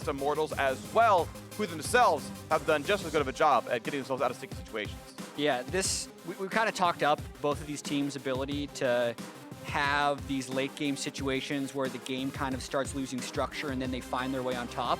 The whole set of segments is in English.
Immortals as well, who themselves have done just as good of a job at getting themselves out of sticky situations. Yeah, we kind of talked up both of these teams' ability to have these late game situations where the game kind of starts losing structure and then they find their way on top.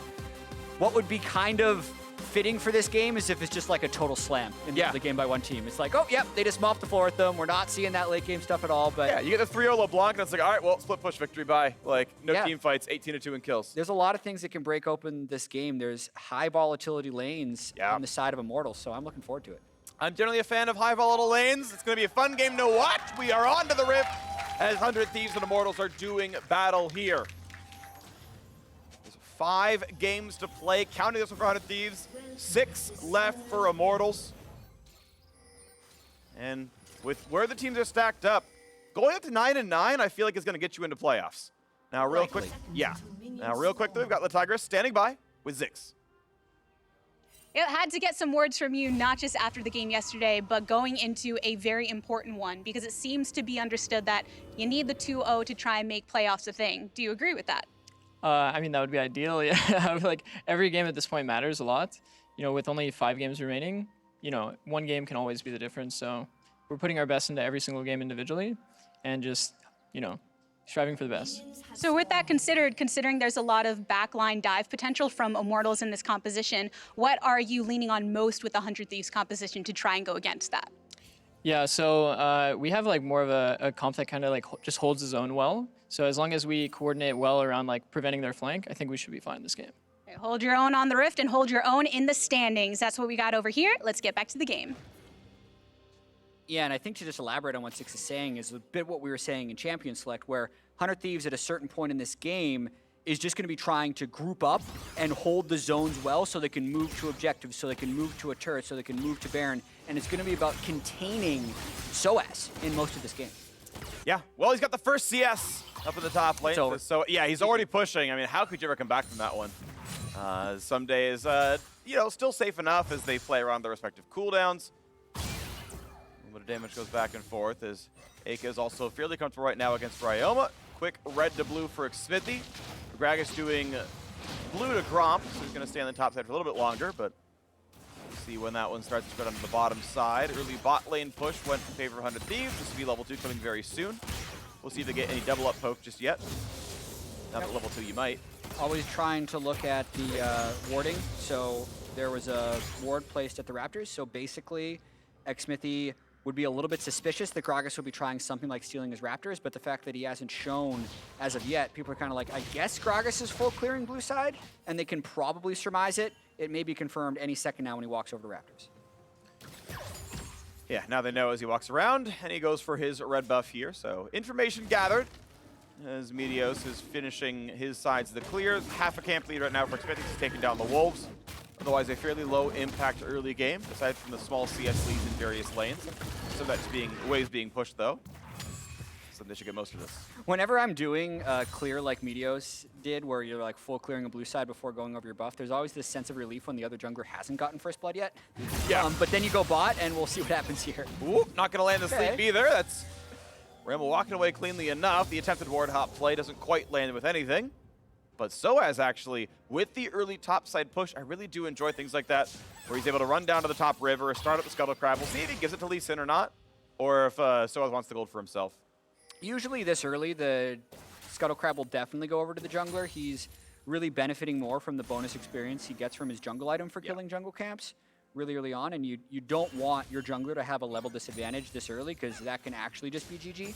What would be kind of fitting for this game is if it's just like a total slam in the game by one team. It's like, oh, yep, they just mopped the floor with them. We're not seeing that late game stuff at all. But yeah, you get the 3-0 LeBlanc, and it's like, all right, well, split push victory, bye. Like, no team fights, 18-2 in kills. There's a lot of things that can break open this game. There's high volatility lanes on the side of Immortals, so I'm looking forward to it. I'm generally a fan of high volatile lanes. It's going to be a fun game to watch. We are on to the Rift as 100 Thieves and Immortals are doing battle here. There's 5 games to play, counting this one for 100 Thieves. 6 left for Immortals. And with where the teams are stacked up, going up to 9-9, I feel like is going to get you into playoffs. Now, real quick, Now, real quick, though, we've got Tigris standing by with Ziggs. It had to get some words from you, not just after the game yesterday, but going into a very important one, because it seems to be understood that you need the 2-0 to try and make playoffs a thing. Do you agree with that? I mean, that would be ideal. Yeah, like every game at this point matters a lot. You know, with only 5 games remaining, you know, one game can always be the difference. So we're putting our best into every single game individually and just, you know, striving for the best. So with that considering there's a lot of backline dive potential from Immortals in this composition, what are you leaning on most with the 100 Thieves composition to try and go against that? Yeah, so we have like more of a comp that kind of like just holds his own well. So as long as we coordinate well around like preventing their flank, I think we should be fine this game. Okay, hold your own on the Rift and hold your own in the standings. That's what we got over here. Let's get back to the game. Yeah, and I think to just elaborate on what Six is saying is a bit what we were saying in Champion Select, where 100 Thieves at a certain point in this game is just going to be trying to group up and hold the zones well so they can move to objectives, so they can move to a turret, so they can move to Baron, and it's going to be about containing sOAZ in most of this game. Yeah, well, he's got the first CS up in the top lane. So yeah, he's already pushing. I mean, how could you ever come back from that one? Ssumday is, you know, still safe enough as they play around their respective cooldowns. A little bit of damage goes back and forth as Eika is also fairly comfortable right now against Ryoma. Quick red to blue for Xmithie. Gragas doing blue to Gromp, so he's going to stay on the top side for a little bit longer, but we'll see when that one starts to spread onto the bottom side. Early bot lane push went in favor of 100 Thieves. This will be level 2 coming very soon. We'll see if they get any double up poke just yet. Not at level 2 you might. Always trying to look at the warding. So there was a ward placed at the Raptors, so basically Xmithie would be a little bit suspicious that Gragas would be trying something like stealing his Raptors, but the fact that he hasn't shown as of yet, people are kind of like, I guess Gragas is full clearing blue side, and they can probably surmise it. It may be confirmed any second now when he walks over to Raptors. Yeah, now they know as he walks around, and he goes for his red buff here. So information gathered as Meteos is finishing his sides of the clears. Half a camp lead right now for Xmithie. He's taking down the Wolves. Otherwise, a fairly low impact early game, aside from the small CS leads in various lanes. So that's waves being pushed though. So they should get most of this. Whenever I'm doing clear like Meteos did, where you're like full clearing a blue side before going over your buff, there's always this sense of relief when the other jungler hasn't gotten first blood yet. Yeah. But then you go bot, and we'll see what happens here. Ooh, not gonna land the sleep either. That's Ryoma walking away cleanly enough. The attempted ward hop play doesn't quite land with anything. But sOAZ actually, with the early topside push, I really do enjoy things like that, where he's able to run down to the top river, start up the Scuttle Crab. We'll see if he gives it to Lee Sin or not, or if sOAZ wants the gold for himself. Usually this early, the Scuttle Crab will definitely go over to the jungler. He's really benefiting more from the bonus experience he gets from his jungle item for killing jungle camps really early on, and you don't want your jungler to have a level disadvantage this early, because that can actually just be GG.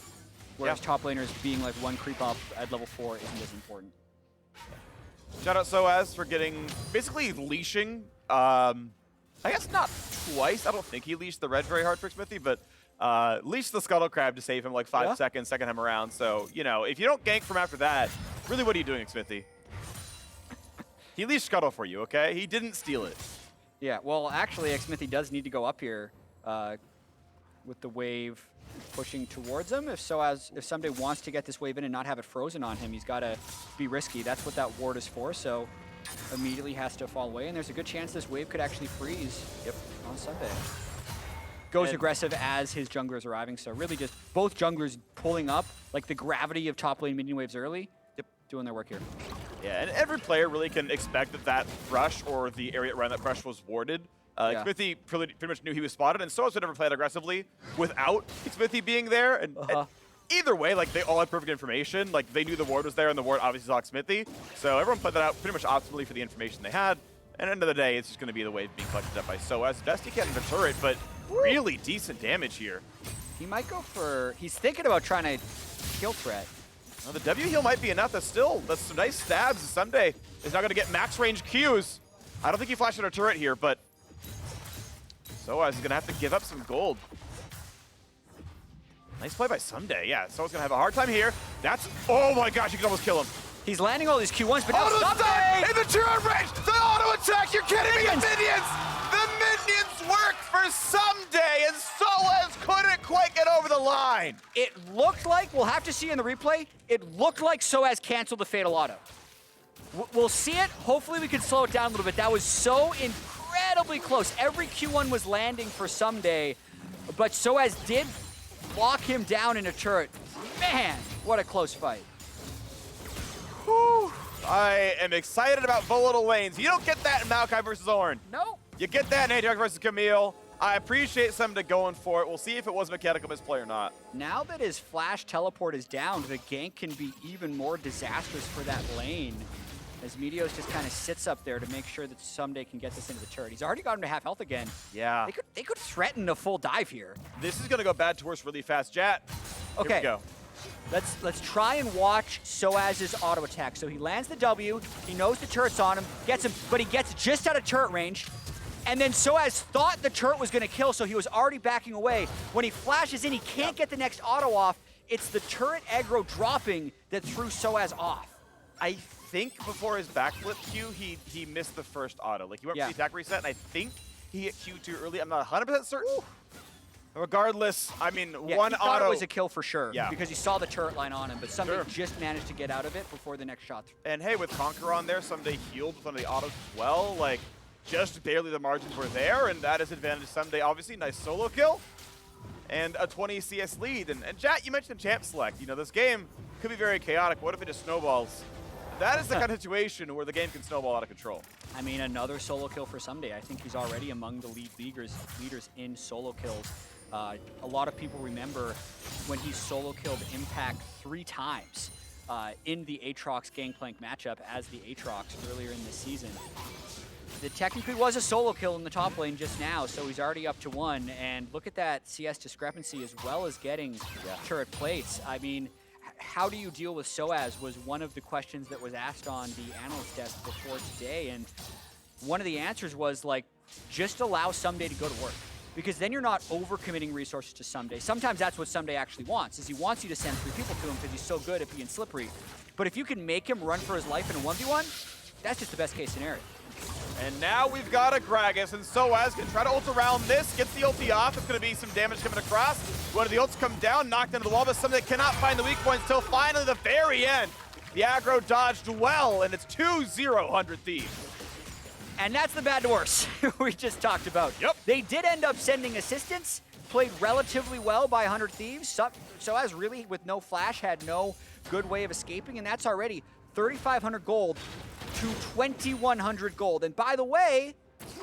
Whereas top laners being like one creep up at level 4 isn't as important. Shout out sOAZ for getting, basically leashing, I guess not twice. I don't think he leashed the red very hard for Xmithie, but leashed the Scuttle Crab to save him like 5 seconds, second time around. So, you know, if you don't gank from after that, really what are you doing, Xmithie? He leashed Scuttle for you, okay? He didn't steal it. Yeah, well, actually, Xmithie does need to go up here with the wave pushing towards him. If Ssumday wants to get this wave in and not have it frozen on him, he's got to be risky. That's what that ward is for, so immediately has to fall away, and there's a good chance this wave could actually freeze on Ssumday. Goes aggressive as his jungler is arriving, so really just both junglers pulling up, like the gravity of top lane minion waves early, doing their work here. Yeah, and every player really can expect that that rush or the area around that rush was warded. Xmithie pretty much knew he was spotted, and sOAZ would never played aggressively without Xmithie being there. And either way, like, they all had perfect information. Like, they knew the ward was there, and the ward obviously saw Xmithie. So everyone played that out pretty much optimally for the information they had. And at the end of the day, it's just going to be the wave being collected up by sOAZ. Best he can in the turret, but really decent damage here. He might go for... He's thinking about trying to kill threat. Well, the W heal might be enough. That's some nice stabs. Ssumday is not going to get max range Qs. I don't think he flashed at our turret here, but sOAZ is going to have to give up some gold. Nice play by Ssumday. Yeah, sOAZ going to have a hard time here. That's... Oh my gosh, you can almost kill him. He's landing all these Q1s, but now Ssumday! In the turret range! The auto attack! You're kidding me! The minions! The minions work for Ssumday, and sOAZ couldn't quite get over the line. It looked like, we'll have to see in the replay, it looked like sOAZ canceled the Fatal Auto. We'll see it. Hopefully we can slow it down a little bit. That was so incredibly close. Every Q1 was landing for Ssumday, but sOAZ did lock him down in a turret. Man, what a close fight. Whew. I am excited about volatile lanes. You don't get that in Maokai versus Ornn. No. You get that in Aatrox versus Camille. I appreciate Ssumday going for it. We'll see if it was mechanical misplay or not. Now that his flash teleport is down, the gank can be even more disastrous for that lane, as Meteos just kind of sits up there to make sure that Ssumday can get this into the turret. He's already got him to half health again. Yeah. They could threaten a full dive here. This is going to go bad to worse really fast. Jat, okay. Here we go. Let's try and watch sOAZ's auto attack. So he lands the W, he knows the turret's on him, gets him, but he gets just out of turret range. And then sOAZ thought the turret was gonna kill, so he was already backing away. When he flashes in, he can't get the next auto off. It's the turret aggro dropping that threw sOAZ off. I think before his backflip Q, he missed the first auto. Like, he went for the attack reset, and I think he hit Q too early. I'm not 100% certain. Ooh. Regardless, I mean, one he thought auto it was a kill for sure. Yeah. Because he saw the turret line on him, but Ssumday just managed to get out of it before the next shot. And hey, with Conquer on there, Ssumday healed with one of the autos as well. Like, just barely the margins were there, and that is advantage Ssumday. Obviously, nice solo kill and a 20 CS lead. And Jat, you mentioned champ select. You know, this game could be very chaotic. What if it just snowballs? That is the kind of situation where the game can snowball out of control. I mean, another solo kill for Ssumday. I think he's already among the leaders in solo kills. A lot of people remember when he solo killed Impact 3 times in the Aatrox Gangplank matchup as the Aatrox earlier in this season. It technically was a solo kill in the top lane just now, so he's already up to 1. And look at that CS discrepancy as well as getting turret plates. I mean, how do you deal with sOAZ was one of the questions that was asked on the analyst desk before today. And one of the answers was, like, just allow Ssumday to go to work. Because then you're not overcommitting resources to Ssumday. Sometimes that's what Ssumday actually wants, is he wants you to send 3 people to him because he's so good at being slippery. But if you can make him run for his life in a 1v1, that's just the best case scenario. And now we've got a Gragas, and sOAZ can try to ult around this, gets the ulti off. It's going to be some damage coming across. One of the ults come down, knocked into the wall, but Ssumday cannot find the weak points till finally the very end. The aggro dodged well, and it's 2-0 100 Thieves. And that's the bad to worse we just talked about. Yep. They did end up sending assistance, played relatively well by 100 Thieves. sOAZ really, with no flash, had no good way of escaping, and that's already 3,500 gold to 2,100 gold. And by the way,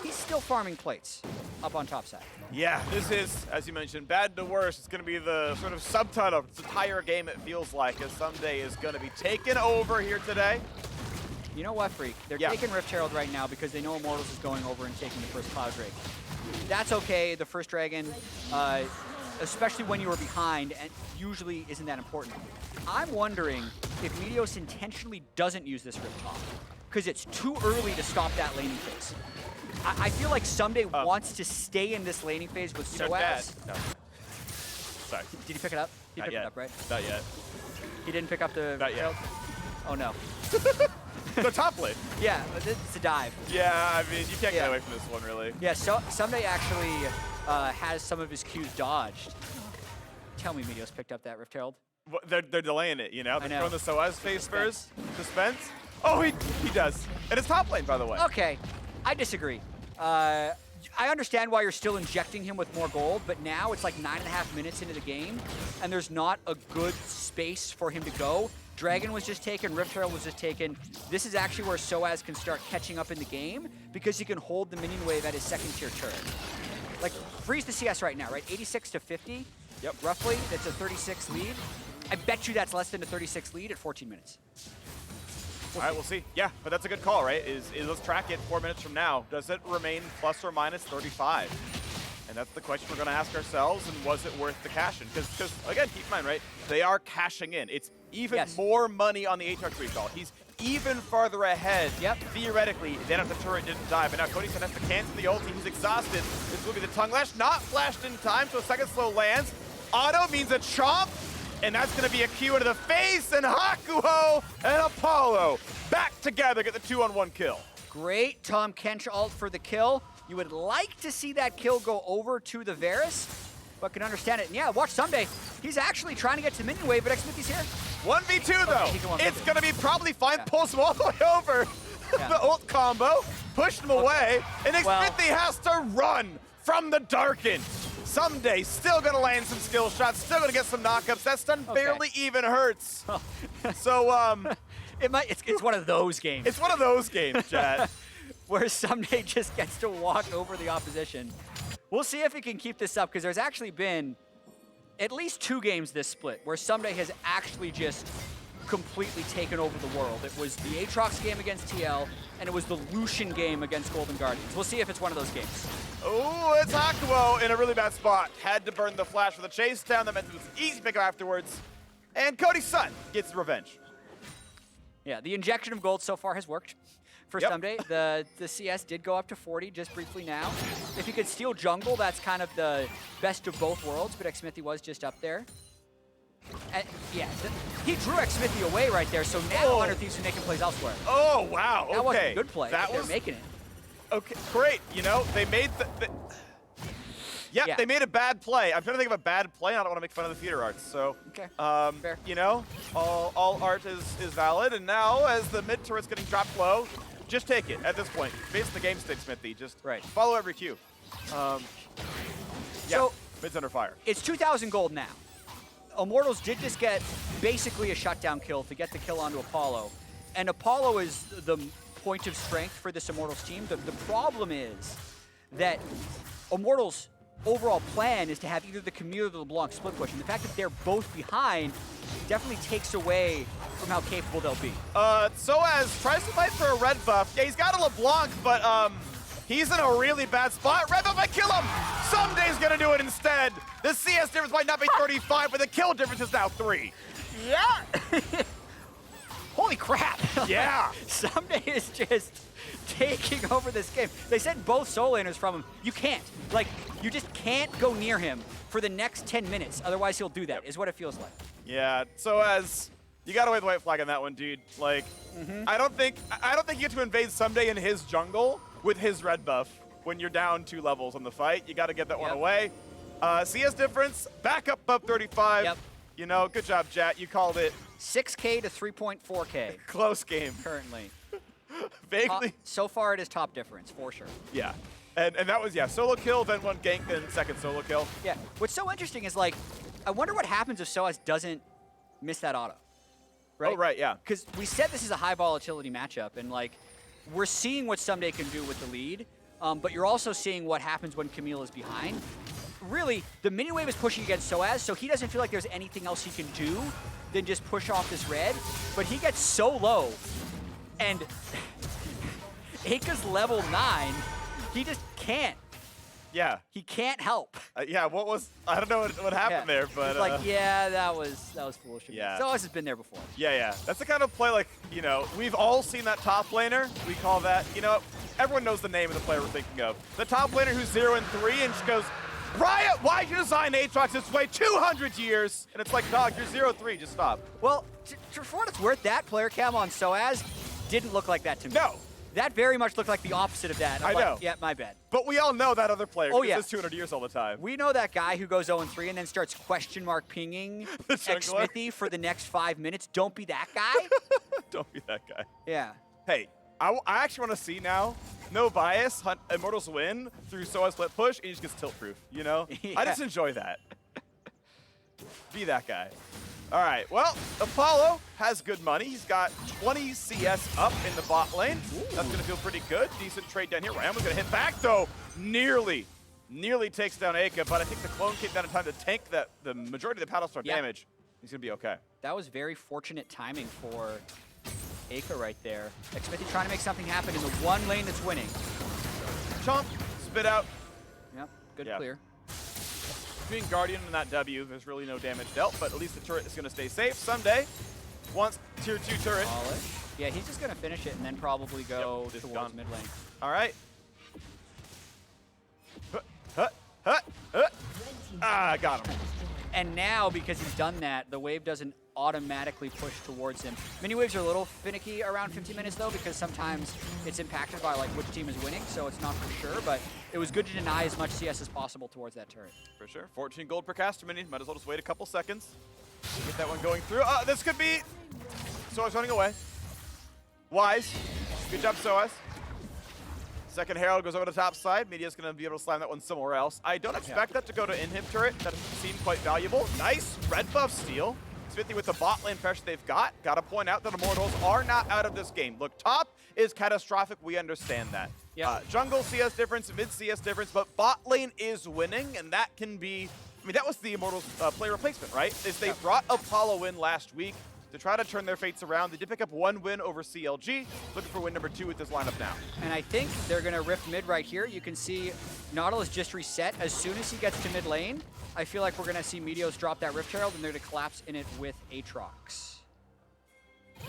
he's still farming plates up on top side. Yeah, this is, as you mentioned, bad to worse. It's going to be the sort of subtitle of this entire game, it feels like, as Ssumday is going to be taken over here today. You know what, Freak? They're taking Rift Herald right now because they know Immortals is going over and taking the first Cloud Drake. That's okay, the first Dragon, especially when you were behind, and usually isn't that important. I'm wondering if Meteos intentionally doesn't use this Rift Top, because it's too early to stop that laning phase. I feel like Ssumday wants to stay in this laning phase with sOAZ. No. Sorry. Did he pick it up? He picked it up, right? Not yet. He didn't pick up the... Not yet. Oh, no. The top lane. Yeah, it's a dive. Yeah, I mean, you can't get away from this one, really. Yeah, so Ssumday actually has some of his Qs dodged. Tell me Meteos picked up that Rift Herald. Well, they're delaying it, you know? They're throwing the sOAZ phase first. Suspense. Oh, he does. And it's top lane, by the way. Okay, I disagree. I understand why you're still injecting him with more gold, but now it's like 9.5 minutes into the game, and there's not a good space for him to go. Dragon was just taken, Rift Herald was just taken. This is actually where sOAZ can start catching up in the game because he can hold the minion wave at his second tier turret. Like, freeze the CS right now, right? 86 to 50, Yep. roughly. That's a 36 lead. I bet you that's less than a 36 lead at 14 minutes. All right, we'll see. Yeah, but that's a good call, right? Let's track it 4 minutes from now. Does it remain plus or minus 35? And that's the question we're going to ask ourselves, and was it worth the cash-in? Because, again, keep in mind, right, they are cashing in. It's even more money on the Aatrox recall. He's even farther ahead, theoretically, than if the turret didn't die. But now Cody's going to have to cancel the ulti. He's exhausted. This will be the tongue lash. Not flashed in time, so a second slow lands. Auto means a chomp. And that's going to be a Q into the face, and Hakuho and Apollo back together, get the 2-on-1 kill. Great Tom Kench ult for the kill. You would like to see that kill go over to the Varus, but can understand it. And yeah, watch Ssumday. He's actually trying to get to minion wave, but Xmithie's here. 1v2 though. It's going to be probably fine. Pulls him all the way over. The ult combo, pushed him away, and Xmithie has to run from the Darken. Ssumday still going to land some skill shots, still going to get some knockups. That stun barely even hurts. So, it's one of those games. It's one of those games, chat. Where Ssumday just gets to walk over the opposition. We'll see if he can keep this up, because there's actually been at least 2 games this split where Ssumday has actually just completely taken over the world. It was the Aatrox game against TL, and it was the Lucian game against Golden Guardians. We'll see if it's one of those games. Oh, it's Hakuho in a really bad spot. Had to burn the flash for the chase down. That meant it was easy pickup afterwards. And Cody's son gets revenge. Yeah, the injection of gold so far has worked for Ssumday. The CS did go up to 40 just briefly now. If he could steal jungle, that's kind of the best of both worlds, but Xmithie was just up there. And yeah, he drew Xmithie away right there, so now Hunter Thieves are making plays elsewhere. Oh, wow, okay. That wasn't a good play. That They're making it. Okay, great. You know, they made they made a bad play. I'm trying to think of a bad play. I don't want to make fun of the theater arts. So, fair. you know, all art is valid. And now, as the mid turret's getting dropped low, just take it at this point. Basically, the game stick, Xmithie. Just follow every cue. So mid's under fire. It's 2,000 gold now. Immortals did just get basically a shutdown kill to get the kill onto Apollo. And Apollo is the point of strength for this Immortals team. The problem is that Immortals' overall plan is to have either the Camille or the LeBlanc split push. And the fact that they're both behind definitely takes away from how capable they'll be. sOAZ tries to fight for a red buff. Yeah, he's got a LeBlanc, but he's in a really bad spot. Red buff might kill him. Ssumday's gonna do it instead. The CS difference might not be 35, but the kill difference is now 3. Yeah. Holy crap. Yeah. Ssumday is just taking over this game. They said both solo laners from him. You can't. Like, you just can't go near him for the next 10 minutes. Otherwise, he'll do that, is what it feels like. Yeah, sOAZ, you gotta wave the white flag on that one, dude. Like, I don't think you get to invade Ssumday in his jungle with his red buff when you're down 2 levels on the fight. You gotta get that one away. CS difference, back up 35. Yep. You know, good job, chat. You called it. 6K to 3.4K. Close game. Currently. Vaguely. So far, it is top difference, for sure. Yeah. And that was, solo kill, then one gank, then second solo kill. Yeah. What's so interesting is, like, I wonder what happens if sOAZ doesn't miss that auto. Right? Oh, right, yeah. Because we said this is a high volatility matchup, and, like, we're seeing what Ssumday can do with the lead, but you're also seeing what happens when Camille is behind. Really, the mini wave is pushing against sOAZ, so he doesn't feel like there's anything else he can do than just push off this red, but he gets so low, and Eika's level 9, he just can't. Yeah. He can't help. Yeah, I don't know what happened there, but... It's like, yeah, that was foolish. Yeah. sOAZ has been there before. Yeah. That's the kind of play, like, you know, we've all seen that top laner. We call that, you know, everyone knows the name of the player we're thinking of. The top laner who's 0-3 and just goes, Riot, why'd you design Aatrox this way 200 years? And it's like, dog, you're 0-3, just stop. Well, for what it's worth, that player cam on sOAZ didn't look like that to me. No. That very much looked like the opposite of that. I know. Yeah, my bad. But we all know that other player. Oh, yeah. It's 200 years all the time. We know that guy who goes 0-3 and then starts question mark pinging Xmithie for the next 5 minutes. Don't be that guy. Don't be that guy. Yeah. Hey, I actually want to see now, no bias, Immortals win through sOAZ split push, and he just gets tilt proof, you know? Yeah. I just enjoy that. Be that guy. All right, well, Apollo has good money. He's got 20 CS up in the bot lane. Ooh. That's gonna feel pretty good. Decent trade down here. Ryoma's gonna hit back though. Nearly takes down Eika, but I think the clone came down in time to tank the majority of the paddle star damage. He's gonna be okay. That was very fortunate timing for Eika right there. Xmithie trying to make something happen in the one lane that's winning. Chomp, spit out. Yep, good clear. Between Guardian and that W, there's really no damage dealt, but at least the turret is going to stay safe. Ssumday wants tier 2 turret. Yeah, he's just going to finish it and then probably go towards mid lane. All right. Got him. And now, because he's done that, the wave doesn't automatically push towards him. Mini waves are a little finicky around 50 minutes though, because sometimes it's impacted by like which team is winning, so it's not for sure, but it was good to deny as much CS as possible towards that turret. For sure. 14 gold per caster mini. Might as well just wait a couple seconds. Get that one going through. This could be sOAZ running away. Wise. Good job, sOAZ. Second Herald goes over to the top side. Meteos going to be able to slam that one somewhere else. I don't expect that to go to inhib turret. That seemed quite valuable. Nice red buff steal. Xmithie with the bot lane pressure they've got. Got to point out that Immortals are not out of this game. Look, top is catastrophic. We understand that. Jungle CS difference, mid CS difference, but bot lane is winning, and that can be, I mean, that was the Immortals player replacement, right? Is they brought Apollo in last week to try to turn their fates around. They did pick up one win over CLG, looking for win number 2 with this lineup now. And I think they're going to rift mid right here. You can see Nautilus just reset. As soon as he gets to mid lane, I feel like we're going to see Meteos drop that Rift Herald, and they're going to collapse in it with Aatrox.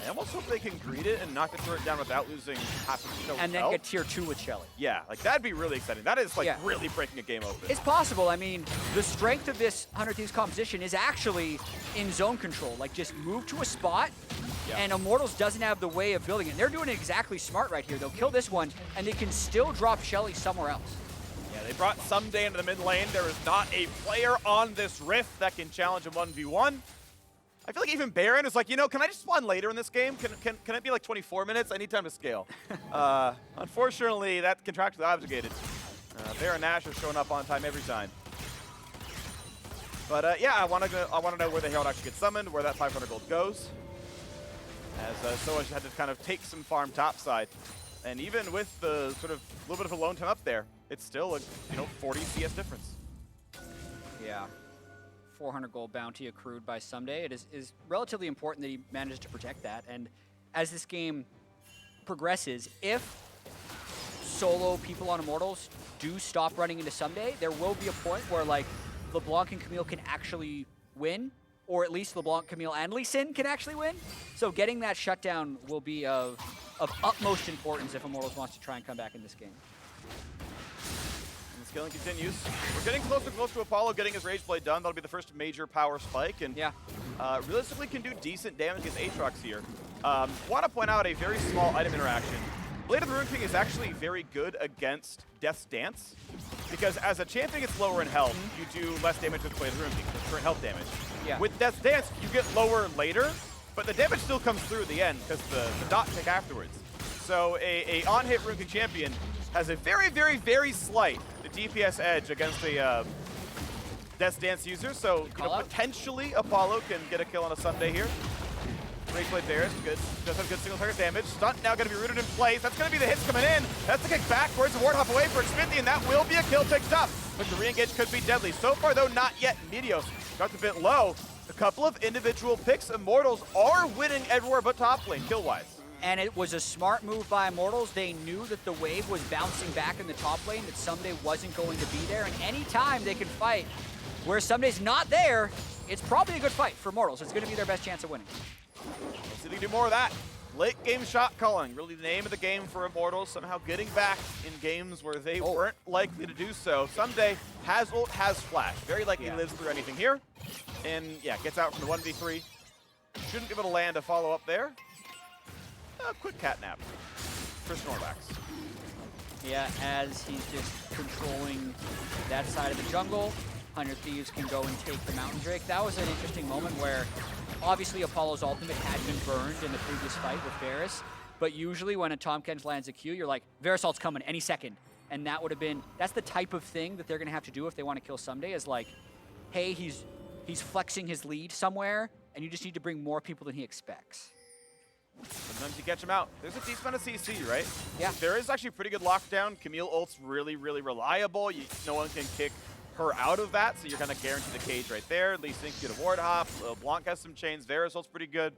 I almost hope they can greet it and knock the turret down without losing half of the and then get tier 2 with Shelly. Yeah, like that'd be really exciting. That is like really breaking a game open. It's possible. I mean, the strength of this 100 Thieves composition is actually in zone control. Like just move to a spot, and Immortals doesn't have the way of building it. They're doing it exactly smart right here. They'll kill this one, and they can still drop Shelly somewhere else. Yeah, they brought Ssumday into the mid lane. There is not a player on this rift that can challenge a 1v1. I feel like even Baron is like, you know, can I just spawn later in this game? Can it be like 24 minutes? I need time to scale. Unfortunately, that's contractually obligated. Baron Nash is showing up on time every time. But yeah, I want to know where the Herald actually gets summoned, where that 500 gold goes. As sOAZ had to kind of take some farm topside. And even with the sort of little bit of a lone time up there, it's still a 40 CS difference. Yeah. 400 gold bounty accrued by Ssumday. It is relatively important that he managed to protect that. And as this game progresses, if solo people on Immortals do stop running into Ssumday, there will be a point where like LeBlanc and Camille can actually win, or at least LeBlanc, Camille, and Lee Sin can actually win. So getting that shutdown will be of utmost importance if Immortals wants to try and come back in this game. Scaling continues. We're getting closer and closer to Apollo getting his Rage Blade done. That'll be the first major power spike, and realistically can do decent damage against Aatrox here. Want to point out a very small item interaction. Blade of the Ruin King is actually very good against Death's Dance, because as a champion gets lower in health, you do less damage with Blade of the Ruin King, with current health damage. Yeah. With Death's Dance, you get lower later, but the damage still comes through at the end, because the dot tick afterwards. So a on-hit Ruin King champion has a very, very, very slight DPS edge against a Death's Dance user, so potentially Apollo can get a kill on a Ssumday here. Rage Blade there is good. Does have good single target damage. Stunt now going to be rooted in place. That's going to be the hits coming in. That's the kick backwards. The ward hop away for Xmithie, and that will be a kill ticked up. But the re-engage could be deadly. So far, though, not yet. Meteos got a bit low. A couple of individual picks. Immortals are winning everywhere but top lane, kill-wise. And it was a smart move by Immortals. They knew that the wave was bouncing back in the top lane, that Ssumday wasn't going to be there. And any time they can fight where Sumday's not there, it's probably a good fight for Immortals. It's going to be their best chance of winning. Let's see if they can do more of that. Late game shot calling, really the name of the game for Immortals. Somehow getting back in games where they weren't likely to do so. Ssumday has ult, has flash. Very likely lives through anything here. And yeah, gets out from the 1v3. Shouldn't be able to land a follow-up there. A quick cat nap for Snorlax. Yeah, as he's just controlling that side of the jungle, 100 Thieves can go and take the Mountain Drake. That was an interesting moment where obviously Apollo's ultimate had been burned in the previous fight with Varus, but usually when a Tahm Kench lands a Q, you're like, Varus ult's coming any second. And that would have been, that's the type of thing that they're gonna have to do if they want to kill Ssumday, is like, hey, he's flexing his lead somewhere, and you just need to bring more people than he expects. Sometimes you catch him out. There's a decent amount of CC, right? Yeah. There is actually pretty good lockdown. Camille ult's really, really reliable. No one can kick her out of that, so you're kind of guaranteed the cage right there. Lee Sin can get a ward hop. Blanc has some chains. Varus ult's pretty good.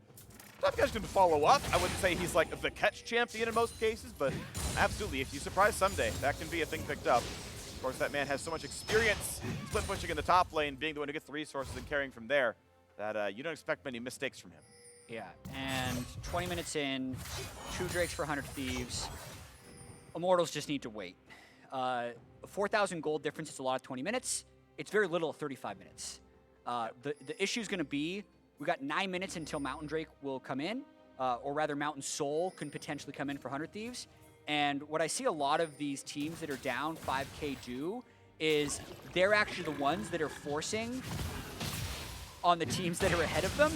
Some guys can follow up. I wouldn't say he's like the catch champion in most cases, but absolutely, if you surprise Ssumday, that can be a thing picked up. Of course, that man has so much experience split pushing in the top lane, being the one who gets the resources and carrying from there, that you don't expect many mistakes from him. Yeah, and 20 minutes in, 2 Drakes for 100 Thieves. Immortals just need to wait. 4,000 gold difference is a lot of 20 minutes. It's very little of 35 minutes. The issue is going to be, we got 9 minutes until Mountain Drake will come in, or rather Mountain Soul can potentially come in for 100 Thieves. And what I see a lot of these teams that are down 5K do is they're actually the ones that are forcing on the teams that are ahead of them.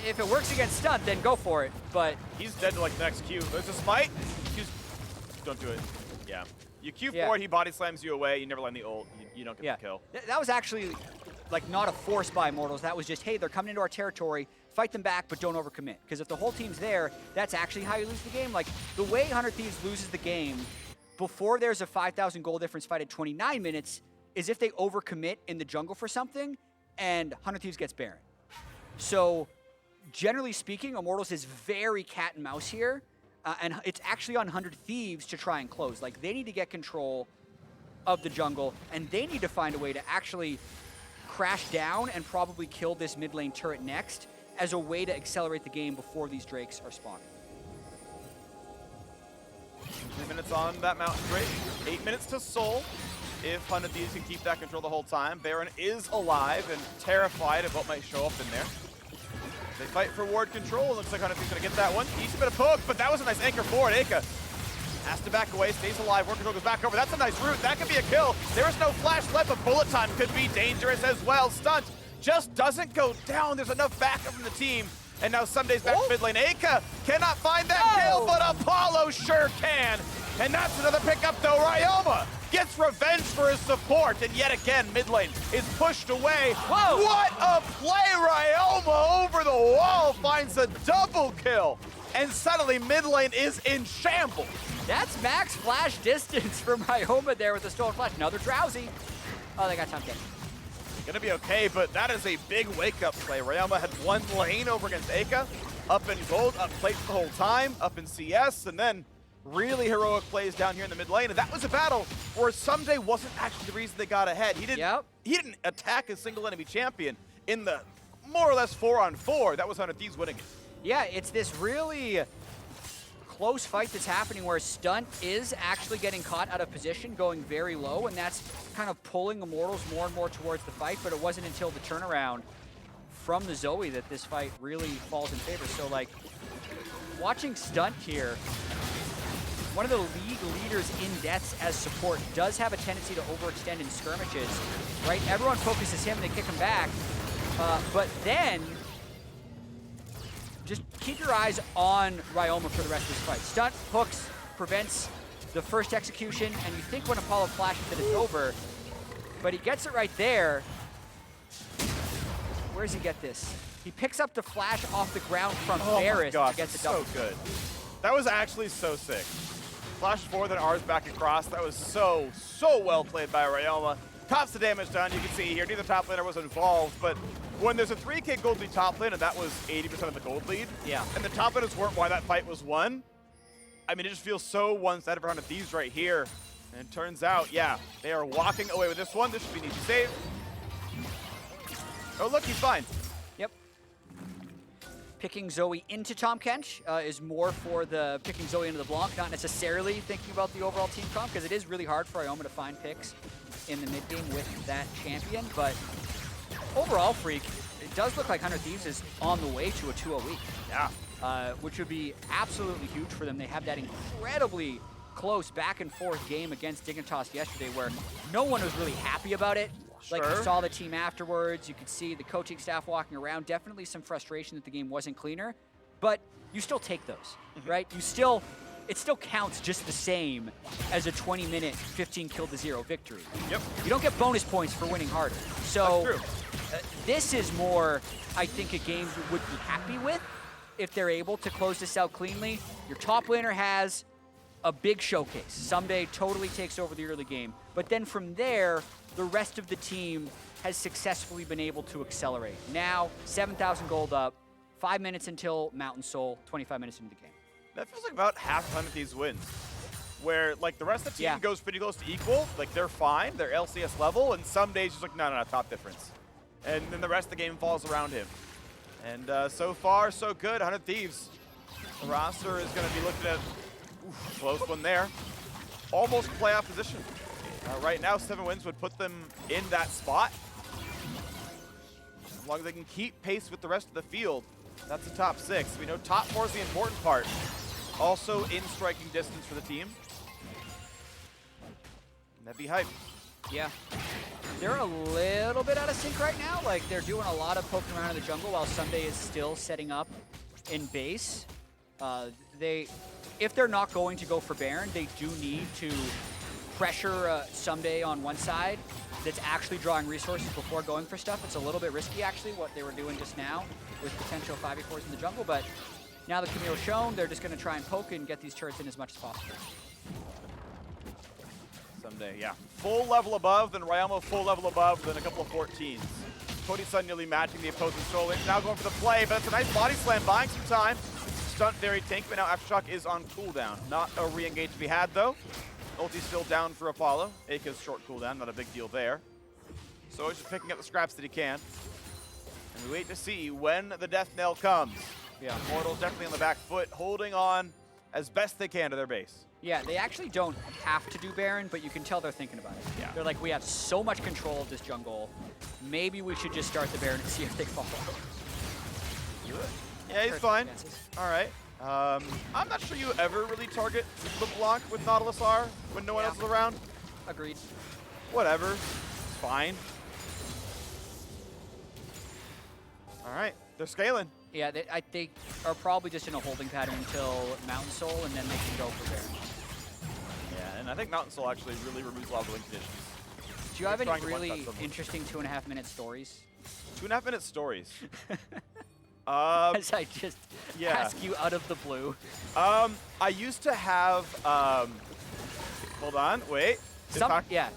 If it works against Stunt, then go for it, but... He's dead to like the next Q. There's a smite. Don't do it. Yeah. You Q forward, he body slams you away, you never land the ult, you don't get the kill. That was actually like not a force by Immortals, that was just, hey, they're coming into our territory, fight them back, but don't overcommit. Because if the whole team's there, that's actually how you lose the game. Like, the way 100 Thieves loses the game before there's a 5,000 goal difference fight at 29 minutes is if they overcommit in the jungle for something, and 100 Thieves gets Baron. So, generally speaking, Immortals is very cat and mouse here, and it's actually on 100 Thieves to try and close. Like, they need to get control of the jungle, and they need to find a way to actually crash down and probably kill this mid lane turret next as a way to accelerate the game before these Drakes are spawning. 3 minutes on that Mountain Drake, 8 minutes to Soul. If 100 Thieves can keep that control the whole time, Baron is alive and terrified of what might show up in there. They fight for ward control. Looks like 100 Thieves gonna get that one. Easy bit of poke, but that was a nice anchor forward. Eika has to back away, stays alive. Ward control goes back over. That's a nice route. That could be a kill. There is no flash left, but bullet time could be dangerous as well. Stunt just doesn't go down. There's enough backup from the team. And now Ssumday's back mid lane. Eika cannot find that kill, but Apollo sure can. And that's another pickup though. Ryoma gets revenge for his support, and yet again, mid lane is pushed away. Whoa! What a play! Ryoma over the wall finds a double kill, and suddenly mid lane is in shambles. That's max flash distance from Ryoma there with the stolen flash. Now they're drowsy. Oh, they got time catch. Gonna be okay, but that is a big wake-up play. Ryoma had one lane over against Eika, up in gold, up plate the whole time, up in CS, and then really heroic plays down here in the mid lane. And that was a battle where Ssumday wasn't actually the reason they got ahead. He didn't attack a single enemy champion in the more or less 4-on-4. That was 100 Thieves winning it. Yeah, it's this really close fight that's happening where Stunt is actually getting caught out of position, going very low, and that's kind of pulling Immortals more and more towards the fight, but it wasn't until the turnaround from the Zoe that this fight really falls in favor. So, like, watching Stunt here, one of the league leaders in deaths as support, does have a tendency to overextend in skirmishes, right? Everyone focuses him, they kick him back, but then just keep your eyes on Ryoma for the rest of this fight. Stunt, hooks, prevents the first execution, and you think when Apollo flashes that it's over, but he gets it right there. Where does he get this? He picks up the flash off the ground from Varus to get the double. So good. That was actually so sick. Flash forward and R's back across. That was so well played by Ryoma. Tops the damage done. You can see here, neither top laner was involved, but when there's a 3K gold lead top lane, and that was 80% of the gold lead, and the top laners weren't why that fight was won, I mean, it just feels so one-sided for 100 Thieves right here. And it turns out, yeah, they are walking away with this one. This should be an easy save. Oh, look, he's fine. Yep. Picking Zoe into Tahm Kench is more for the picking Zoe into the Blanc, not necessarily thinking about the overall team comp, because it is really hard for Ryoma to find picks in the mid game with that champion. But overall, Freak, it does look like 100 Thieves is on the way to a 2-0 week. Yeah. Which would be absolutely huge for them. They have that incredibly close back and forth game against Dignitas yesterday where no one was really happy about it. Sure. Like, you saw the team afterwards, you could see the coaching staff walking around, definitely some frustration that the game wasn't cleaner, but you still take those, right? It still counts just the same as a 20-minute, 15-kill-0 victory. Yep. You don't get bonus points for winning harder. So This is more, I think, a game you would be happy with if they're able to close this out cleanly. Your top laner has a big showcase. Ssumday totally takes over the early game. But then from there, the rest of the team has successfully been able to accelerate. Now, 7,000 gold up, 5 minutes until Mountain Soul, 25 minutes into the game. That feels like about half of these wins, where like the rest of the team goes pretty close to equal. Like they're fine, they're LCS level, and some days just like, no, top difference. And then the rest of the game falls around him. And so far, so good. 100 Thieves. The roster is going to be looking at close one there. Almost playoff position. Right now, 7 wins would put them in that spot. As long as they can keep pace with the rest of the field, that's the top 6. We know top 4 is the important part. Also in striking distance for the team. And that'd be hype. Yeah. They're a little bit out of sync right now. Like, they're doing a lot of poking around in the jungle while Ssumday is still setting up in base. If they're not going to go for Baron, they do need to pressure Ssumday on one side that's actually drawing resources before going for stuff. It's a little bit risky, actually, what they were doing just now with potential 5v4s in the jungle. But now that Camille's shown, they're just going to try and poke and get these turrets in as much as possible. Ssumday, yeah. Full level above, then Ryoma full level above, then a couple of 14s. Cody's son nearly matching the opposing solo. Now going for the play, but it's a nice body slam, buying some time. Stunt very tanky, but now Aftershock is on cooldown. Not a re-engage to be had, though. Ulti's still down for Apollo. Eika's short cooldown, not a big deal there. So he's just picking up the scraps that he can. And we wait to see when the death knell comes. Yeah, Immortals definitely on the back foot, holding on as best they can to their base. Yeah, they actually don't have to do Baron, but you can tell they're thinking about it. Yeah. They're like, we have so much control of this jungle. Maybe we should just start the Baron and see if they follow. Yeah, he's fine. All right. I'm not sure you ever really target the block with Nautilus R when no one else is around. Agreed. Whatever. It's fine. All right. They're scaling. Yeah, they are probably just in a holding pattern until Mountain Soul, and then they can go for Baron. Yeah, and I think Mountain Soul actually really removes a lot of the win conditions. Do you have any really interesting 2.5-minute stories? 2.5-minute stories. As I just ask you out of the blue. I used to have, hold on, wait.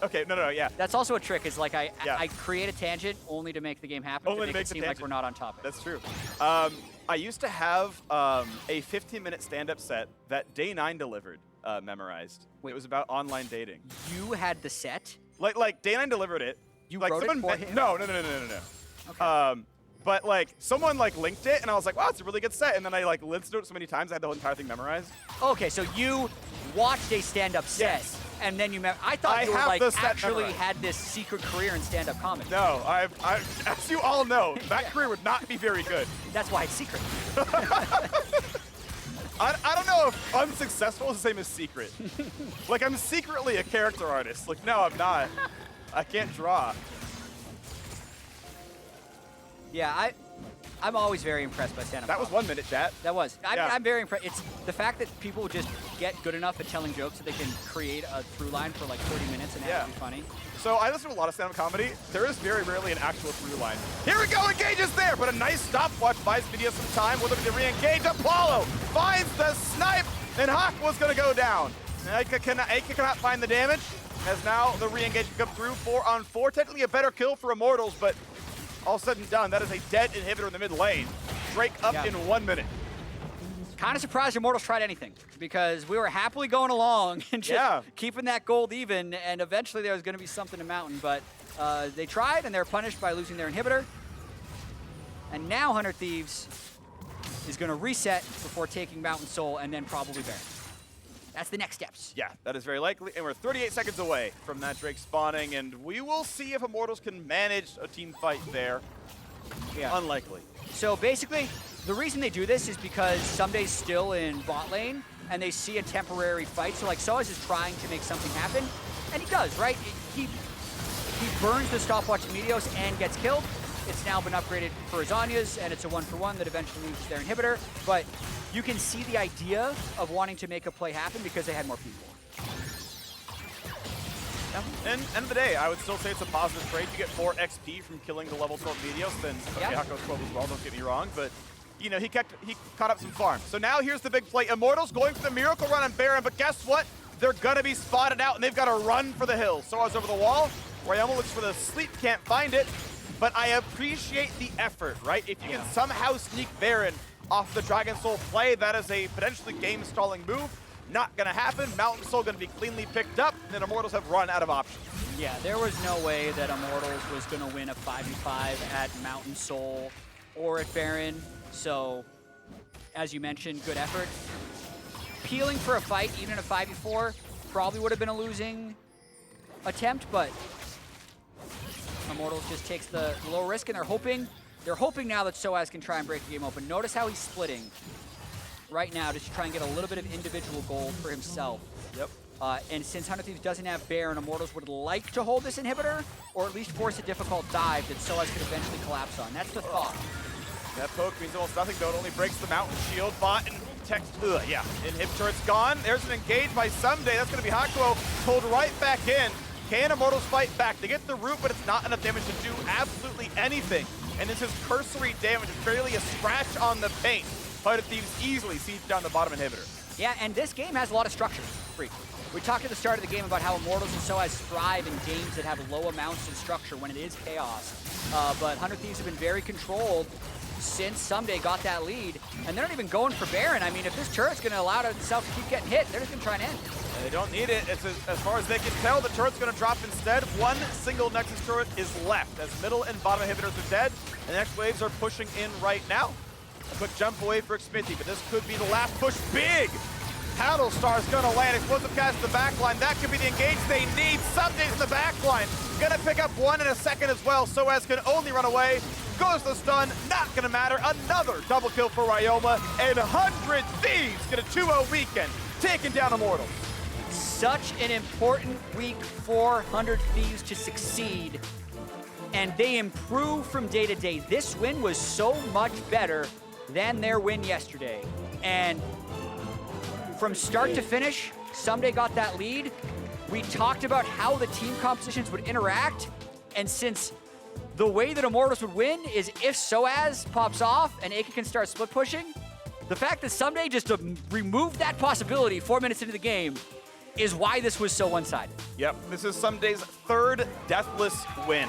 Okay, no, yeah. That's also a trick, is like I create a tangent only to make the game happen, to make it seem like we're not on topic. That's true. I used to have a 15-minute stand-up set that Day 9 delivered, memorized. Wait. It was about online dating. You had the set? Like Day 9 delivered it. You wrote it for him? No. Okay. But like someone like linked it, and I was like, wow, it's a really good set. And then I like listened to it so many times, I had the whole entire thing memorized. Okay, so you watched a stand-up set, and then you I thought you were like actually had this secret career in stand-up comedy. No, as you all know, that career would not be very good. That's why it's secret. I don't know if unsuccessful is the same as secret. Like, I'm secretly a character artist. Like, no, I'm not. I can't draw. Yeah, I'm always very impressed by stand-up. That was 1 minute, chat. That was. I'm very impressed. It's the fact that people just get good enough at telling jokes that they can create a through line for like 30 minutes and have it be funny. So I listen to a lot of stand-up comedy. There is very rarely an actual through line. Here we go, engages there, but a nice stopwatch buys Meteos some time. We're looking to re-engage. Apollo finds the snipe, and Hawk was going to go down. Eika cannot find the damage, as now the re-engage can come through. 4-on-4, technically a better kill for Immortals, but all said and done, that is a dead inhibitor in the mid lane. Drake up in 1 minute. Kind of surprised Immortals tried anything, because we were happily going along and just keeping that gold even, and eventually there was going to be something in Mountain, but they tried, and they're punished by losing their inhibitor. And now 100 Thieves is going to reset before taking Mountain Soul, and then probably Baron. That's the next steps. Yeah, that is very likely, and we're 38 seconds away from that Drake spawning, and we will see if Immortals can manage a team fight there. Yeah. Unlikely. So basically, the reason they do this is because Ssumday's still in bot lane, and they see a temporary fight. So like sOAZ is trying to make something happen, and he does, right? He burns the stopwatch of Meteos and gets killed. It's now been upgraded for Azania's, and it's a 1-for-1 that eventually loses their inhibitor. But you can see the idea of wanting to make a play happen because they had more people. And end of the day, I would still say it's a positive trade. You get more XP from killing the level 12 Meteos than Hakuho's 12 as well, don't get me wrong, but you know, he caught up some farm. So now here's the big play. Immortals going for the Miracle Run on Baron, but guess what? They're gonna be spotted out and they've got to run for the hill. sOAZ over the wall. Ryoma looks for the sleep, can't find it, but I appreciate the effort, right? If you can somehow sneak Baron off the Dragon Soul play, that is a potentially game-stalling move. Not gonna happen. Mountain Soul gonna be cleanly picked up, and then Immortals have run out of options. Yeah, there was no way that Immortals was gonna win a 5v5 at Mountain Soul or at Baron. So, as you mentioned, good effort. Peeling for a fight, even in a 5v4, probably would have been a losing attempt, but Immortals just takes the low risk, and they're hoping now that sOAZ can try and break the game open. Notice how he's splitting right now just to try and get a little bit of individual gold for himself. Yep. And since Thieves doesn't have Baron, Immortals would like to hold this inhibitor, or at least force a difficult dive that sOAZ could eventually collapse on. That's the thought. That poke means almost nothing, though. It only breaks the mountain shield. Bot and text. Inhib turret's gone. There's an engage by Ssumday. That's going to be Hakuho pulled right back in. Can Immortals fight back? They get the root, but it's not enough damage to do absolutely anything. And this is cursory damage. It's barely a scratch on the paint. Thieves easily siege down the bottom inhibitor. Yeah, and this game has a lot of structure. Freak. We talked at the start of the game about how Immortals and sOAZ thrive in games that have low amounts of structure when it is chaos. But Thieves have been very controlled since Ssumday got that lead, and they're not even going for Baron. I mean, if this turret's going to allow itself to keep getting hit, they're just going to try and end. They don't need it. It's as far as they can tell, the turret's going to drop instead. One single Nexus turret is left as middle and bottom inhibitors are dead. The next waves are pushing in right now. A quick jump away for Xmithie, but this could be the last push. Big! Paddlestar's gonna land. Explosive cast to the backline. That could be the engage they need. Ssumday's in the backline. Gonna pick up one in a second as well. sOAZ can only run away. Goes the stun. Not gonna matter. Another double kill for Ryoma. And 100 Thieves get a 2-0 weekend. Taking down Immortals. Such an important week for 100 Thieves to succeed. And they improve from day to day. This win was so much better than their win yesterday. And from start to finish, Ssumday got that lead. We talked about how the team compositions would interact. And since the way that Immortals would win is if sOAZ pops off and Eika can start split pushing, the fact that Ssumday just removed that possibility 4 minutes into the game is why this was so one-sided. Yep, this is Ssumday's third deathless win.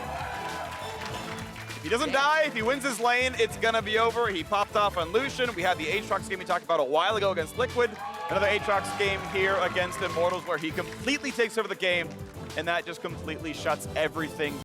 If he doesn't die, if he wins his lane, it's gonna be over. He popped off on Lucian. We had the Aatrox game we talked about a while ago against Liquid. Another Aatrox game here against Immortals where he completely takes over the game, and that just completely shuts everything